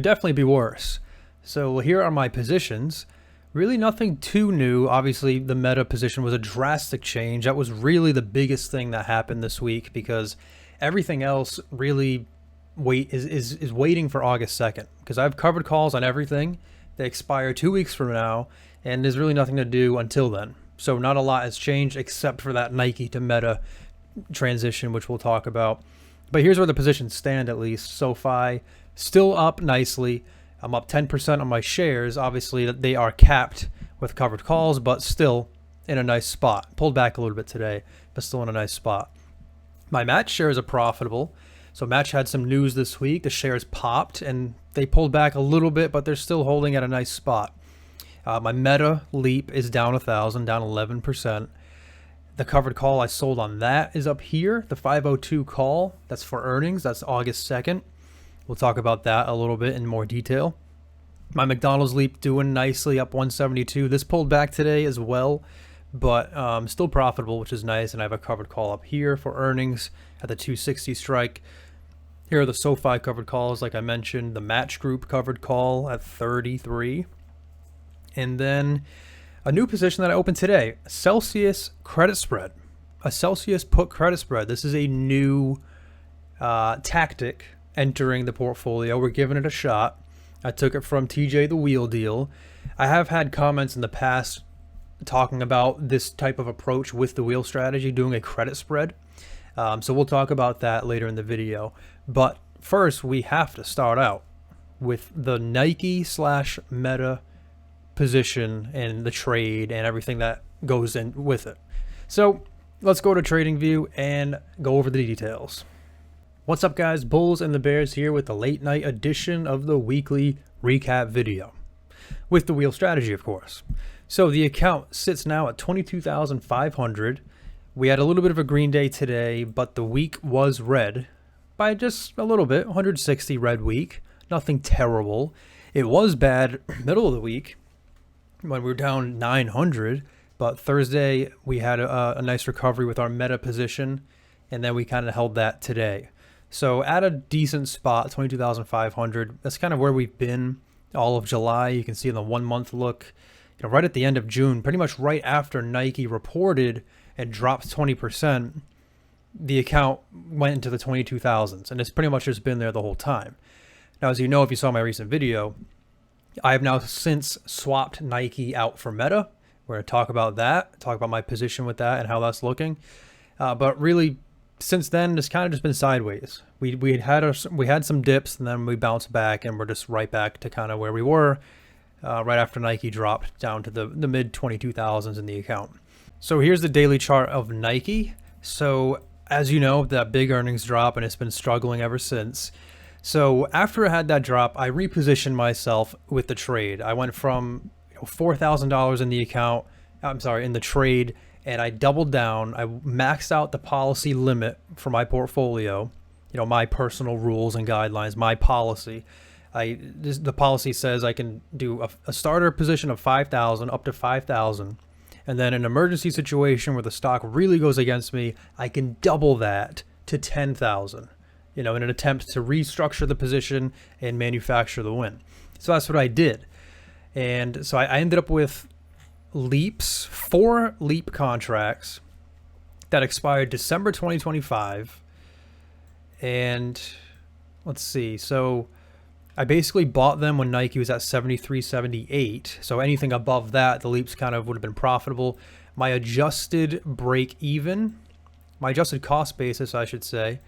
could definitely be worse. So here are my positions. Really nothing too new. Obviously, the meta position was a drastic change. That was really the biggest thing that happened this week because everything else really is waiting for August 2nd because I've covered calls on everything. They expire 2 weeks from now, and there's really nothing to do until then. So not a lot has changed except for that Nike to meta transition, which we'll talk about. But here's where the positions stand at least. SOFI still up nicely. I'm up 10% on my shares. Obviously, they are capped with covered calls, but still in a nice spot. Pulled back a little bit today, but still in a nice spot. My Match shares are profitable. So Match had some news this week. The shares popped, and they pulled back a little bit, but they're still holding at a nice spot. My Meta Leap is down 1,000, down 11%. The covered call I sold on that is up here. The 502 call, that's for earnings. That's August 2nd. We'll talk about that a little bit in more detail. My McDonald's Leap doing nicely, up 172. This pulled back today as well, but still profitable, which is nice. And I have a covered call up here for earnings at the 260 strike. Here are the SOFI covered calls, like I mentioned. The Match Group covered call at 33. And then a new position that I opened today, Celsius credit spread. A Celsius put credit spread. This is a new tactic entering the portfolio. We're giving it a shot. I took it from TJ the Wheel Deal. I have had comments in the past talking about this type of approach with the wheel strategy, doing a credit spread. So we'll talk about that later in the video. But first, we have to start out with the Nike / Meta position and the trade and everything that goes in with it. So let's go to TradingView and go over the details. What's up, guys? Bulls and the Bears here with the late night edition of the weekly recap video with the wheel strategy, of course. So the account sits now at 22,500. We had a little bit of a green day today, but the week was red by just a little bit. 160 red week, nothing terrible. It was bad middle of the week when we were down 900, but Thursday we had a nice recovery with our meta position, and then we kind of held that today. So at a decent spot, 22,500. That's kind of where we've been all of July. You can see in the 1 month look, right at the end of June, pretty much right after Nike reported and dropped 20%, the account went into the 22,000s, and it's pretty much just been there the whole time. Now, as you know, if you saw my recent video, I have now since swapped Nike out for Meta. We're going to talk about that, talk about my position with that and how that's looking. But really, since then, it's kind of just been sideways. We had some dips, and then we bounced back, and we're just right back to kind of where we were right after Nike dropped down to the mid 22,000s in the account. So here's the daily chart of Nike. So as you know, that big earnings drop, and it's been struggling ever since. So after I had that drop, I repositioned myself with the trade. I went from $4,000 in the account, in the trade, and I doubled down. I maxed out the policy limit for my portfolio, my personal rules and guidelines, my policy. The policy says I can do a starter position of 5,000 up to 5,000. And then an emergency situation where the stock really goes against me, I can double that to 10,000, in an attempt to restructure the position and manufacture the win. So that's what I did. And so I ended up with leaps, 4 leap contracts that expired December 2025. And let's see. So I basically bought them when Nike was at 73.78. So anything above that, the leaps kind of would have been profitable. My adjusted break even, my adjusted cost basis, I should say,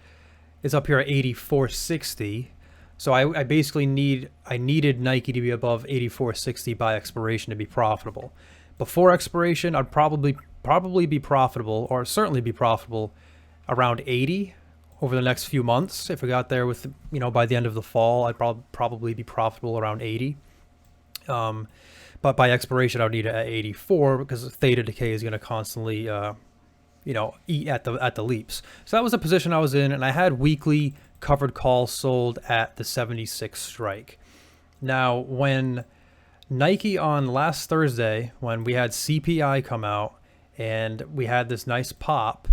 is up here at 84.60. So I basically needed Nike to be above 84.60 by expiration to be profitable. Before expiration, I'd probably be profitable, or certainly be profitable, around 80 over the next few months. If we got there with, by the end of the fall, I'd probably be profitable around 80. But by expiration, I would need it at 84 because theta decay is going to constantly, eat at the leaps. So that was the position I was in, and I had weekly covered calls sold at the 76 strike. Now, when Nike on last Thursday, when we had CPI come out and we had this nice pop,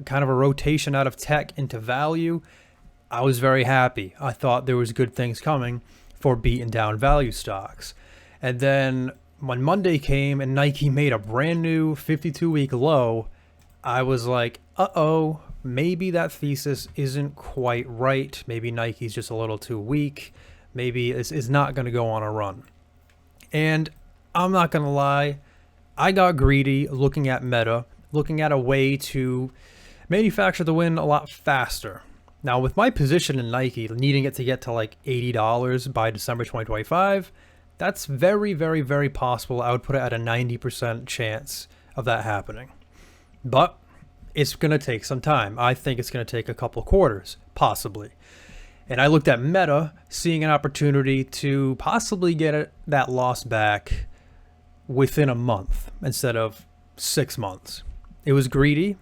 kind of a rotation out of tech into value, I was very happy. I thought there was good things coming. for beaten down value stocks. And then when Monday came and Nike made a brand new 52-week low, I was like, uh-oh, maybe that thesis isn't quite right. Maybe Nike's just a little too weak. Maybe this is not going to go on a run. And I'm not going to lie, I got greedy looking at Meta, looking at a way to manufacture the win a lot faster. Now, with my position in Nike, needing it to get to like $80 by December 2025, that's very, very, very possible. I would put it at a 90% chance of that happening. But it's going to take some time. I think it's going to take a couple quarters, possibly. And I looked at Meta, seeing an opportunity to possibly get that loss back within a month instead of 6 months. It was greedy,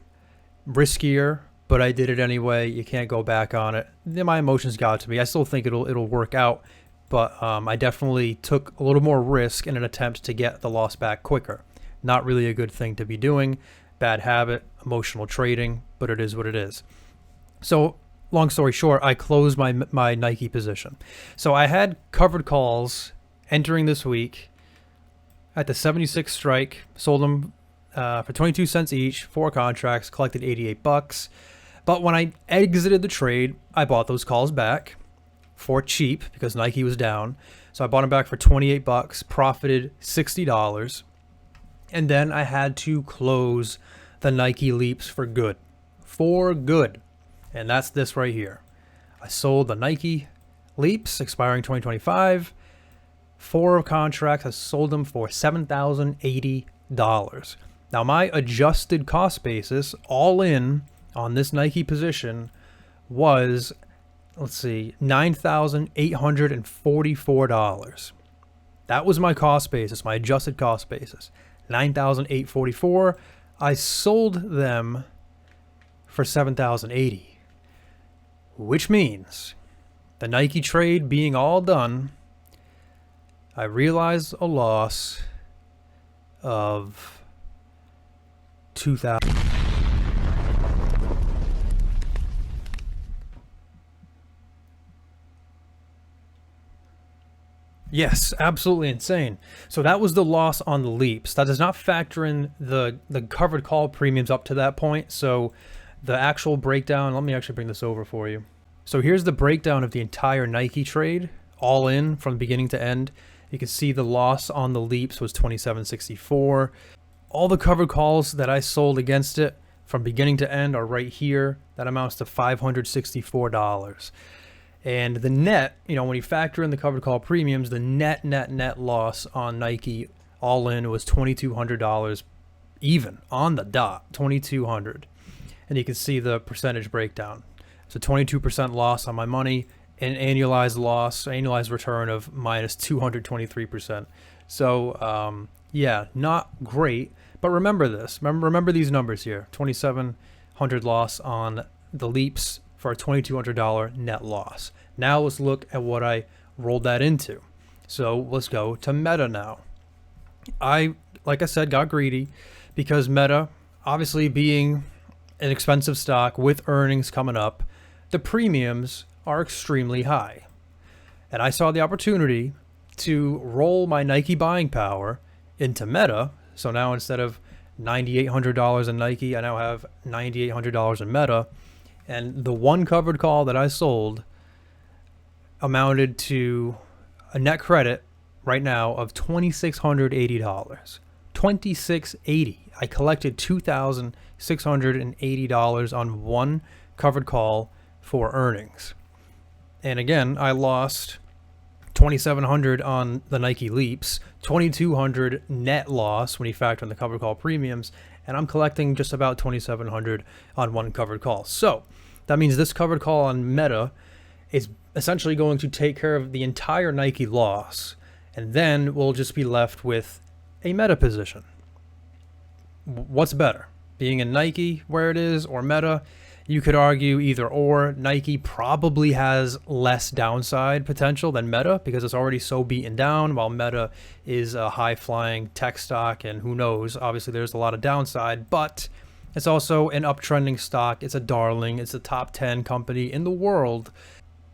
riskier, but I did it anyway. You can't go back on it. Then my emotions got to me. I still think it'll work out, but I definitely took a little more risk in an attempt to get the loss back quicker. Not really a good thing to be doing. Bad habit, emotional trading, but it is what it is. So long story short, I closed my Nike position. So I had covered calls entering this week at the 76 strike, sold them for 22 cents each, 4 contracts, collected $88. But when I exited the trade, I bought those calls back for cheap because Nike was down. So I bought them back for $28, profited $60. And then I had to close the Nike leaps for good. For good. And that's this right here. I sold the Nike leaps expiring 2025. 4 contracts. I sold them for $7,080. Now my adjusted cost basis, all in on this Nike position, was, let's see, $9,844. That was my cost basis, my adjusted cost basis. $9,844. I sold them for $7,080. Which means the Nike trade being all done, I realized a loss of $2,000. Yes, absolutely insane. So that was the loss on the leaps. That does not factor in the covered call premiums up to that point. So the actual breakdown, let me actually bring this over for you. So here's the breakdown of the entire Nike trade, all in from beginning to end. You can see the loss on the leaps was $27.64. All the covered calls that I sold against it from beginning to end are right here. That amounts to $564. And the net, when you factor in the covered call premiums, the net loss on Nike all in was $2,200 even on the dot, $2,200. And you can see the percentage breakdown. So 22% loss on my money, an annualized return of minus 223%. So yeah, not great. But remember this. Remember these numbers here. $2,700 loss on the leaps for a $2,200 net loss. Now let's look at what I rolled that into. So let's go to Meta now. I, like I said, got greedy because Meta, obviously being an expensive stock with earnings coming up, the premiums are extremely high. And I saw the opportunity to roll my Nike buying power into Meta. So now instead of $9,800 in Nike, I now have $9,800 in Meta. And the one covered call that I sold amounted to a net credit right now of $2,680. $2,680. I collected $2,680 on one covered call for earnings. And again, I lost $2,700 on the Nike leaps, $2,200 net loss when you factor in the covered call premiums, and I'm collecting just about $2,700 on one covered call. So that means this covered call on Meta is essentially going to take care of the entire Nike loss, and then we'll just be left with a Meta position. What's better, being in Nike where it is or Meta? You could argue either or. Nike probably has less downside potential than Meta because it's already so beaten down, while Meta is a high-flying tech stock, and who knows, obviously there's a lot of downside, but it's also an uptrending stock. It's a darling. It's a top 10 company in the world.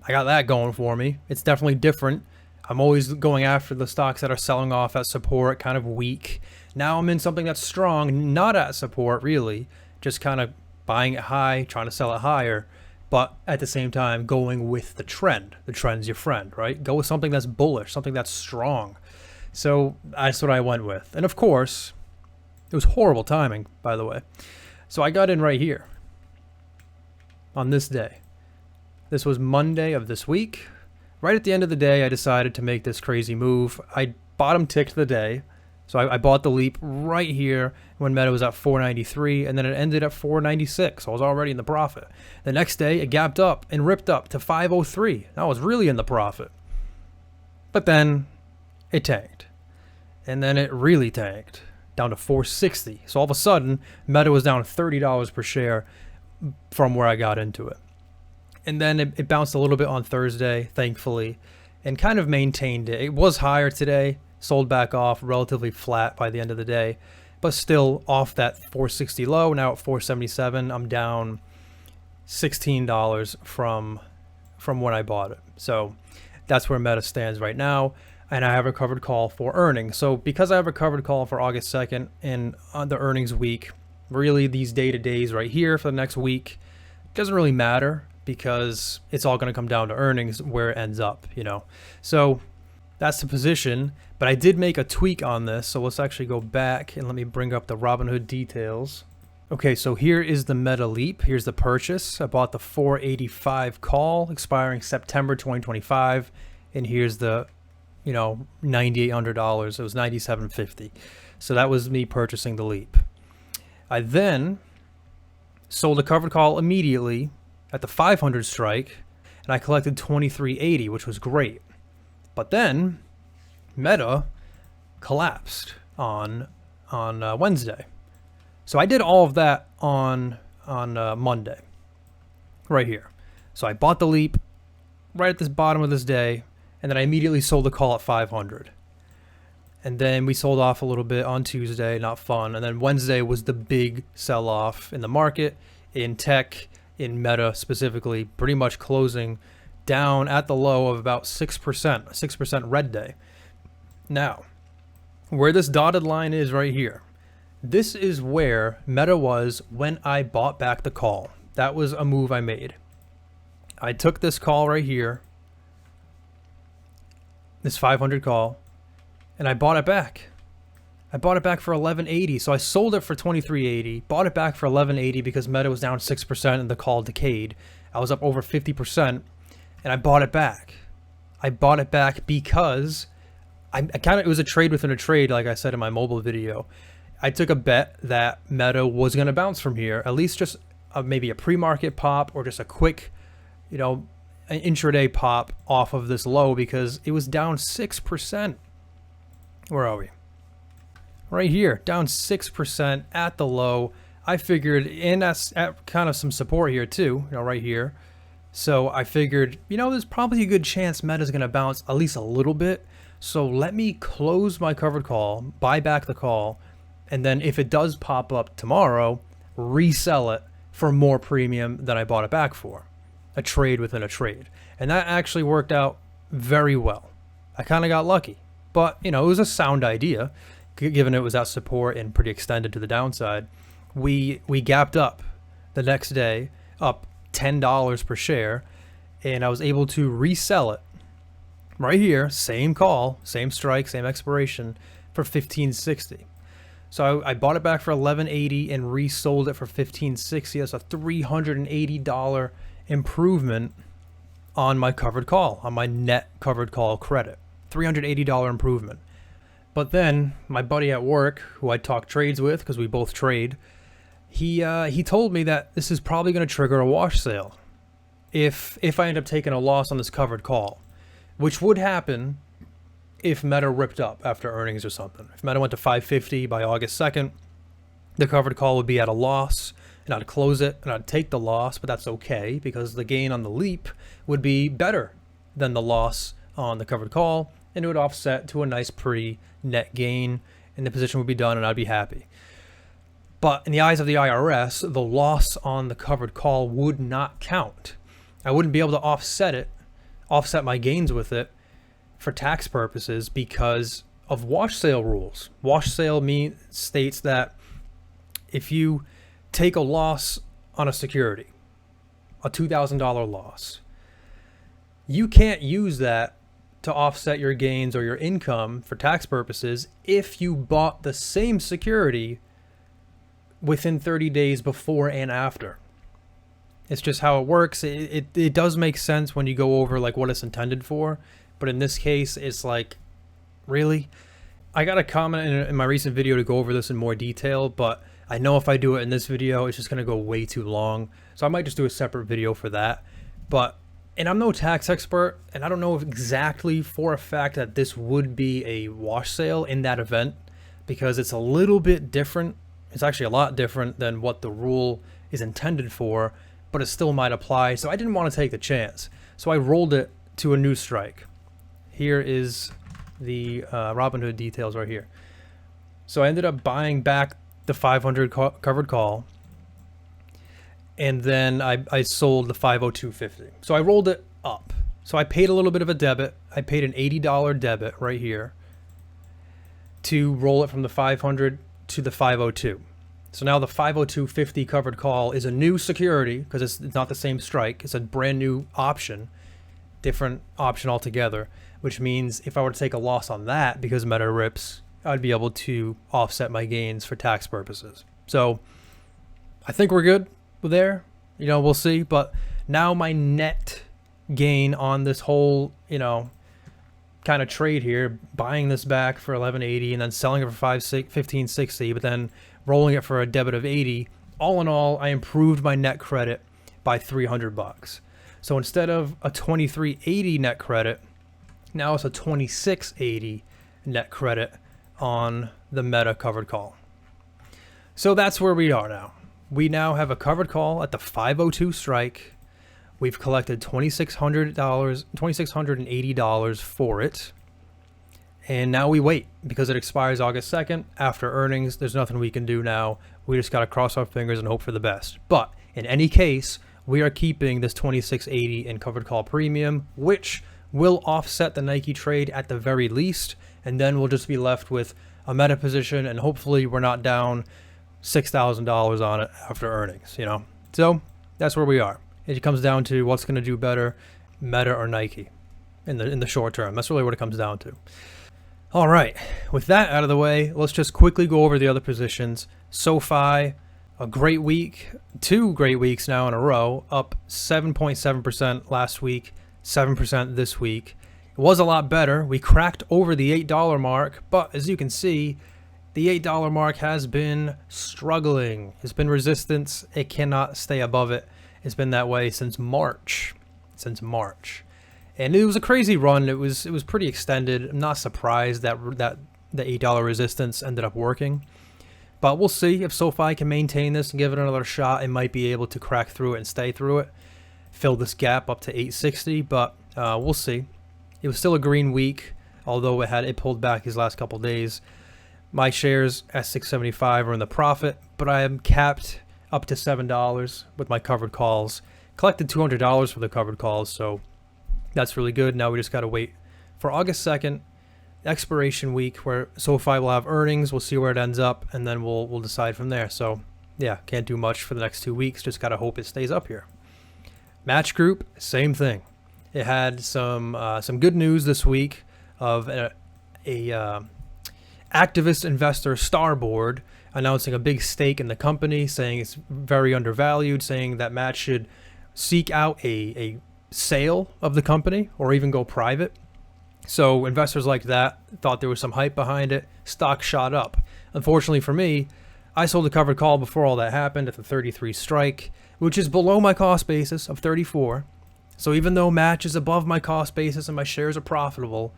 I got that going for me. It's definitely different. I'm always going after the stocks that are selling off at support, kind of weak. Now I'm in something that's strong, not at support really, just kind of buying it high, trying to sell it higher, but at the same time going with the trend. The trend's your friend, right? Go with something that's bullish, something that's strong. So that's what I went with. And of course, it was horrible timing, by the way. So I got in right here on this day. This was Monday of this week. Right at the end of the day, I decided to make this crazy move. I bottom ticked the day. So I bought the leap right here when Meta was at 493, and then it ended at 496. So I was already in the profit. The next day, it gapped up and ripped up to 503. I was really in the profit. But then it tanked. And then it really tanked down to 460. So all of a sudden, Meta was down $30 per share from where I got into it. And then it bounced a little bit on Thursday, thankfully, and kind of maintained it. It was higher today, sold back off, relatively flat by the end of the day, but still off that 460 low, now at 477. I'm down $16 from when I bought it. So that's where Meta stands right now. And I have a covered call for earnings. So because I have a covered call for August 2nd and on the earnings week, really these day-to-days right here for the next week, doesn't really matter because it's all going to come down to earnings where it ends up, you know. So that's the position, but I did make a tweak on this. So let's actually go back and let me bring up the Robinhood details. Okay, so here is the Meta Leap. Here's the purchase. I bought the 485 call expiring September 2025, and here's the $9,800. It was $9,750. So that was me purchasing the leap. I then sold a covered call immediately at the 500 strike, and I collected $23.80, which was great. But then Meta collapsed on Wednesday. So I did all of that on Monday, right here. So I bought the leap right at this bottom of this day, and then I immediately sold the call at 500. And then we sold off a little bit on Tuesday, not fun. And then Wednesday was the big sell-off in the market, in tech, in Meta specifically, pretty much closing down at the low of about 6%, 6% red day. Now, where this dotted line is right here, this is where Meta was when I bought back the call. That was a move I made. I took this call right here, this 500 call, and I bought it back. I bought it back for $11.80. So I sold it for $23.80, bought it back for $11.80 because Meta was down 6% and the call decayed. I was up over 50%, and I bought it back. I bought it back because it was a trade within a trade, like I said in my mobile video. I took a bet that Meta was going to bounce from here, at least just maybe a pre-market pop or just a quick, an intraday pop off of this low because it was down 6%. Where are we? Right here, down 6% at the low. I figured, and that's at kind of some support here too, right here. So I figured, there's probably a good chance Meta's going to bounce at least a little bit. So let me close my covered call, buy back the call, and then if it does pop up tomorrow, resell it for more premium than I bought it back for. A trade within a trade. And that actually worked out very well. I kind of got lucky. But, it was a sound idea, given it was at support and pretty extended to the downside. We gapped up the next day, up $10 per share, and I was able to resell it right here, same call, same strike, same expiration, for $15.60. So I bought it back for $11.80 and resold it for $15.60. That's a $380 improvement on my covered call, on my net covered call credit. $380 improvement. But then my buddy at work, who I talk trades with because we both trade, he told me that this is probably going to trigger a wash sale if I end up taking a loss on this covered call, which would happen if Meta ripped up after earnings or something. If Meta went to 550 by August 2nd, the covered call would be at a loss, and I'd close it and I'd take the loss, but that's okay because the gain on the leap would be better than the loss on the covered call, and it would offset to a nice pretty net gain, and the position would be done and I'd be happy. But in the eyes of the IRS, the loss on the covered call would not count. I wouldn't be able to offset my gains with it for tax purposes because of wash sale rules. Wash sale states that if you take a loss on a security, a $2,000 loss, you can't use that to offset your gains or your income for tax purposes if you bought the same security within 30 days before and after. It's just how it works. It does make sense when you go over like what it's intended for, but in this case, it's like, really? I got a comment in my recent video to go over this in more detail, but I know if I do it in this video, it's just going to go way too long. So I might just do a separate video for that. And I'm no tax expert, and I don't know exactly for a fact that this would be a wash sale in that event, because it's a little bit different. It's actually a lot different than what the rule is intended for, but it still might apply. So I didn't want to take the chance. So I rolled it to a new strike. Here is the Robinhood details right here. So I ended up buying back the 500 covered call, and then I sold the 502.50. So I rolled it up. So I paid a little bit of a debit. I paid an $80 debit right here to roll it from the 500 to the 502. So now the 502.50 covered call is a new security because it's not the same strike. It's a brand new option, different option altogether, which means if I were to take a loss on that because Meta rips, I'd be able to offset my gains for tax purposes. So I think we're good there. We'll see. But now my net gain on this whole, kind of trade here, buying this back for $11.80 and then selling it for $15.60, but then rolling it for a debit of $80. All in all, I improved my net credit by $300. So instead of a $23.80 net credit, now it's a $26.80 net credit on the Meta covered call. So that's where we are now. We now have a covered call at the 502 strike. We've collected $2,680 for it. And now we wait because it expires August 2nd. After earnings, there's nothing we can do now. We just got to cross our fingers and hope for the best. But in any case, we are keeping this $26.80 in covered call premium, which will offset the Nike trade at the very least. And then we'll just be left with a Meta position, and hopefully we're not down $6,000 on it after earnings, So that's where we are. It comes down to what's going to do better, Meta or Nike, in the short term. That's really what it comes down to. All right, with that out of the way, let's just quickly go over the other positions. SOFI, a great week, 2 great weeks now in a row, up 7.7% last week, 7% this week. It was a lot better. We cracked over the $8 mark, but as you can see, the $8 mark has been struggling. It's been resistance. It cannot stay above it. It's been that way since March. And it was a crazy run. It was pretty extended. I'm not surprised that the $8 resistance ended up working. But we'll see if SoFi can maintain this and give it another shot. It might be able to crack through it and stay through it. Fill this gap up to 860, but we'll see. It was still a green week, although it pulled back these last couple days. My shares at 675 are in the profit, but I am capped up to $7 with my covered calls. Collected $200 for the covered calls, so that's really good. Now we just got to wait for August 2nd, expiration week, where SoFi will have earnings. We'll see where it ends up, and then we'll decide from there. So yeah, can't do much for the next 2 weeks. Just got to hope it stays up here. Match Group, same thing. It had some good news this week of a activist investor Starboard announcing a big stake in the company, saying it's very undervalued, saying that Matt should seek out a sale of the company or even go private. So investors like that thought there was some hype behind it. Stock shot up. Unfortunately for me, I sold a covered call before all that happened at the 33 strike, which is below my cost basis of 34. So even though Match is above my cost basis and my shares are profitable,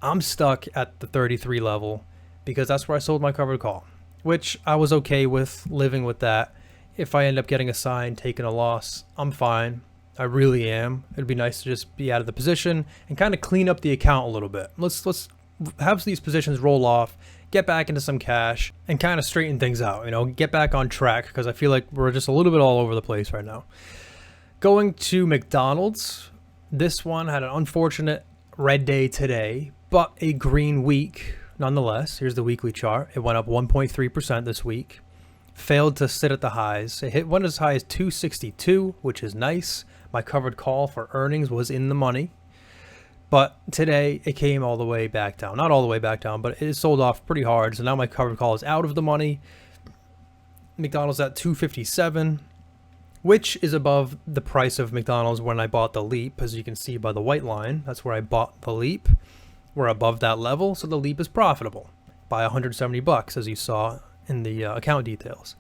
I'm stuck at the 33 level because that's where I sold my covered call, which I was okay with living with that. If I end up getting a sign, taking a loss, I'm fine. I really am. It'd be nice to just be out of the position and kind of clean up the account a little bit. Let's have these positions roll off, get back into some cash, and kind of straighten things out, get back on track, because I feel like we're just a little bit all over the place right now. Going to McDonald's, this one had an unfortunate red day today, but a green week nonetheless. Here's the weekly chart. It went up 1.3% this week. Failed to sit at the highs. It went as high as 262, which is nice. My covered call for earnings was in the money. But today it came all the way back down. Not all the way back down, but it sold off pretty hard. So now my covered call is out of the money. McDonald's at 257, which is above the price of McDonald's when I bought the Leap, as you can see by the white line. That's where I bought the Leap. We're above that level, so the Leap is profitable by 170 bucks, as you saw in the account details.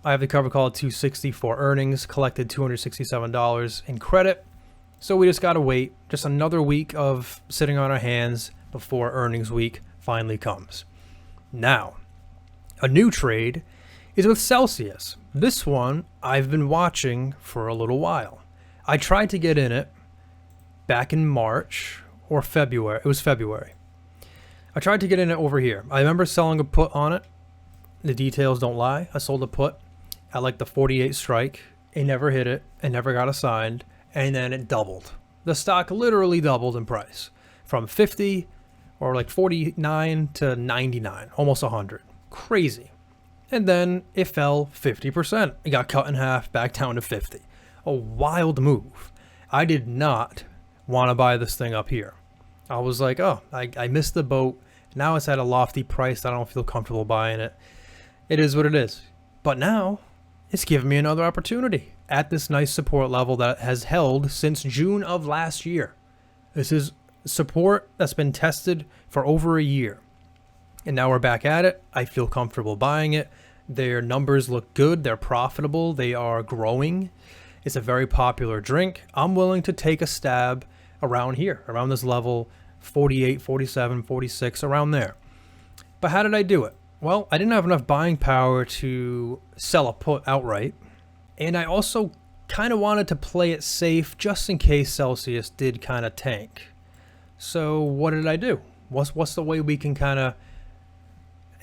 I have the cover call at 260 for earnings, collected $267 in credit. So we just got to wait just another week of sitting on our hands before earnings week finally comes. Now, a new trade is with Celsius. This one I've been watching for a little while. I tried to get in it back in March or February. It was February. I tried to get in it over here. I remember selling a put on it. The details don't lie. I sold a put at like the 48 strike. It never hit it. It never got assigned. And then it doubled. The stock literally doubled in price from 50 or like 49 to 99, almost 100. Crazy. And then it fell 50%. It got cut in half, back down to 50. A wild move. I did not want to buy this thing up here. I was like, oh, I missed the boat. Now it's at a lofty price. I don't feel comfortable buying it. It is what it is. But now it's giving me another opportunity at this nice support level that has held since June of last year. This is support that's been tested for over a year. And now we're back at it. I feel comfortable buying it. Their numbers look good. They're profitable. They are growing. It's a very popular drink. I'm willing to take a stab around here, around this level, 48, 47, 46, around there. But how did I do it? Well, I didn't have enough buying power to sell a put outright. And I also kind of wanted to play it safe just in case Celsius did kind of tank. So what did I do? What's the way we can kind of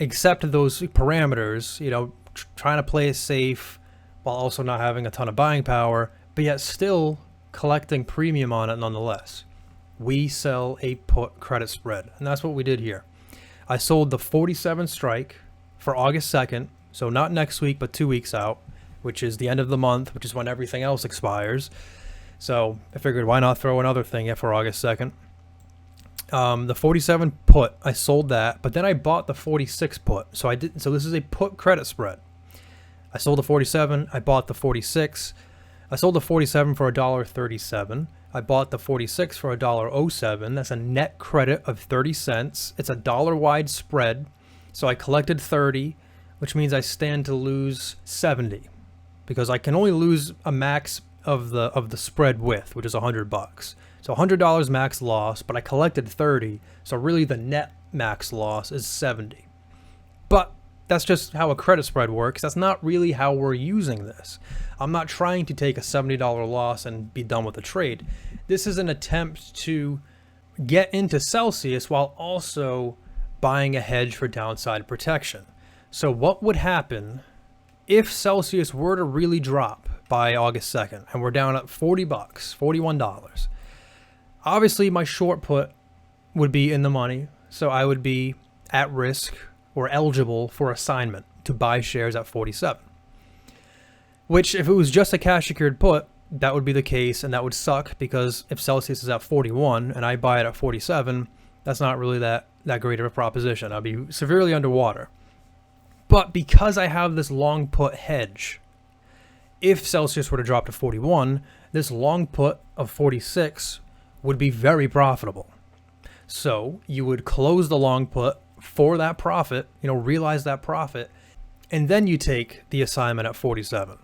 accept those parameters, you know, trying to play it safe while also not having a ton of buying power, but yet still collecting premium on it nonetheless? We sell a put credit spread, and that's what we did here. I sold the 47 strike for August 2nd, so not next week, but 2 weeks out, which is the end of the month, which is when everything else expires. So I figured, why not throw another thing in for August 2nd? The 47 put, I sold that, but then I bought the 46 put. So this is a put credit spread. I sold the 47, I bought the 46. I sold the 47 for $1.37. I bought the 46 for $1.07. That's a net credit of 30 cents. It's a dollar wide spread. So I collected 30, which means I stand to lose 70 because I can only lose a max of the spread width, which is $100. So $100 max loss, but I collected 30. So really the net max loss is 70. But that's just how a credit spread works. That's not really how we're using this. I'm not trying to take a $70 loss and be done with the trade. This is an attempt to get into Celsius while also buying a hedge for downside protection. So what would happen if Celsius were to really drop by August 2nd and we're down at $40, $41? Obviously, my short put would be in the money, so I would be at risk or eligible for assignment to buy shares at 47. Which, if it was just a cash secured put, that would be the case, and that would suck because if Celsius is at 41 and I buy it at 47, that's not really that great of a proposition. I'd be severely underwater. But because I have this long put hedge, if Celsius were to drop to 41, this long put of 46 would be very profitable. So you would close the long put for that profit, realize that profit, and then you take the assignment at 47.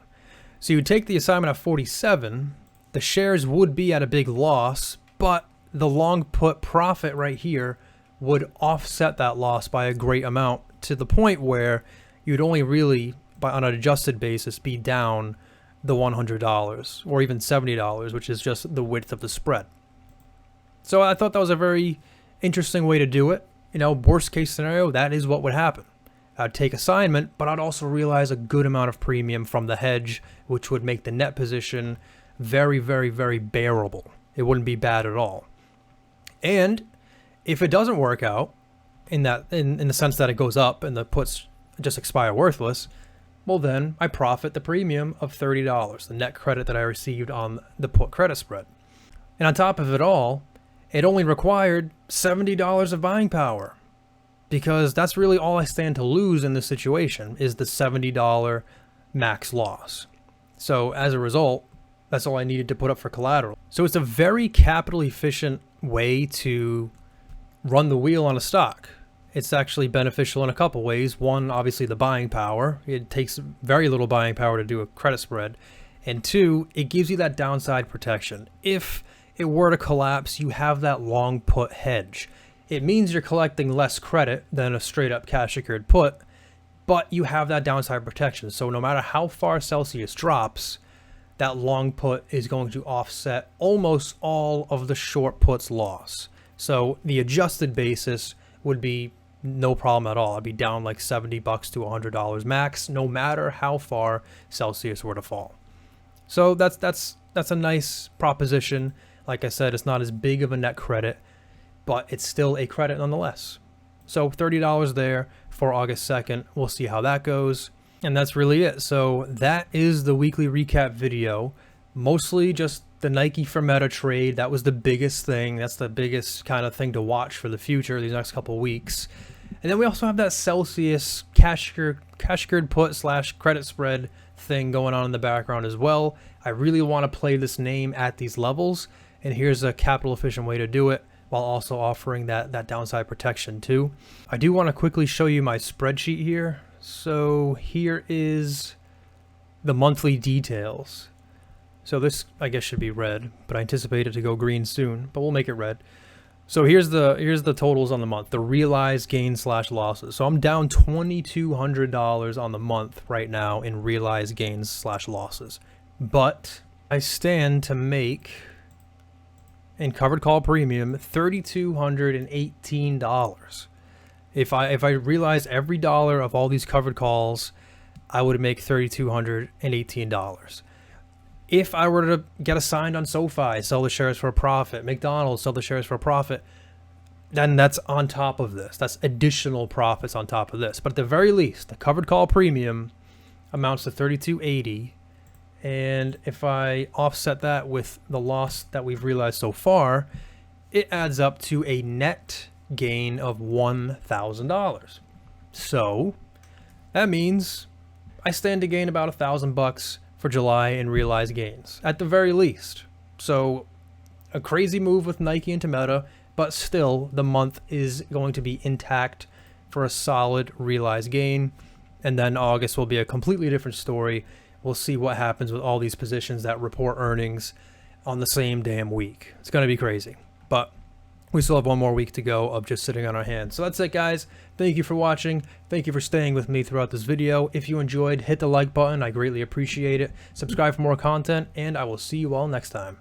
So you take the assignment at 47, the shares would be at a big loss, but the long put profit right here would offset that loss by a great amount to the point where you'd only really, on an adjusted basis, be down the $100 or even $70, which is just the width of the spread. So I thought that was a very interesting way to do it. Worst case scenario, that is what would happen. I'd take assignment, but I'd also realize a good amount of premium from the hedge, which would make the net position very, very, very bearable. It wouldn't be bad at all. And if it doesn't work out in the sense that it goes up and the puts just expire worthless, well then I profit the premium of $30, the net credit that I received on the put credit spread. And on top of it all, it only required $70 of buying power, because that's really all I stand to lose in this situation is the $70 max loss. So as a result, that's all I needed to put up for collateral. So it's a very capital efficient way to run the wheel on a stock. It's actually beneficial in a couple ways. One, obviously the buying power. It takes very little buying power to do a credit spread. And two, it gives you that downside protection. If it were to collapse, you have that long put hedge. It means you're collecting less credit than a straight up cash secured put, but you have that downside protection. So no matter how far Celsius drops, that long put is going to offset almost all of the short put's loss. So the adjusted basis would be no problem at all. I'd be down like $70 to $100 max, no matter how far Celsius were to fall. So that's a nice proposition. Like I said, it's not as big of a net credit, but it's still a credit nonetheless. So $30 there for August 2nd. We'll see how that goes. And that's really it. So that is the weekly recap video. Mostly just the Nike for Meta trade. That was the biggest thing. That's the biggest kind of thing to watch for the future, these next couple of weeks. And then we also have that Celsius cash secured put / credit spread thing going on in the background as well. I really want to play this name at these levels, and here's a capital efficient way to do it while also offering that downside protection too. I do want to quickly show you my spreadsheet here. So here is the monthly details. So this, I guess, should be red, but I anticipate it to go green soon, but we'll make it red. So here's the totals on the month, the realized gains / losses. So I'm down $2,200 on the month right now in realized gains / losses. But I stand to make, in covered call premium, $3,218. If I realize every dollar of all these covered calls, I would make $3,218. If I were to get assigned on SOFI, sell the shares for a profit, McDonald's, sell the shares for a profit, then that's on top of this. That's additional profits on top of this. But at the very least, the covered call premium amounts to $3,280. And if I offset that with the loss that we've realized so far, it adds up to a net gain of $1,000. So that means I stand to gain about $1,000 for July in realized gains at the very least. So a crazy move with Nike into Meta, but still the month is going to be intact for a solid realized gain. And then August will be a completely different story. We'll see what happens with all these positions that report earnings on the same damn week. It's going to be crazy, but we still have one more week to go of just sitting on our hands. So that's it, guys. Thank you for watching. Thank you for staying with me throughout this video. If you enjoyed, hit the like button. I greatly appreciate it. Subscribe for more content, and I will see you all next time.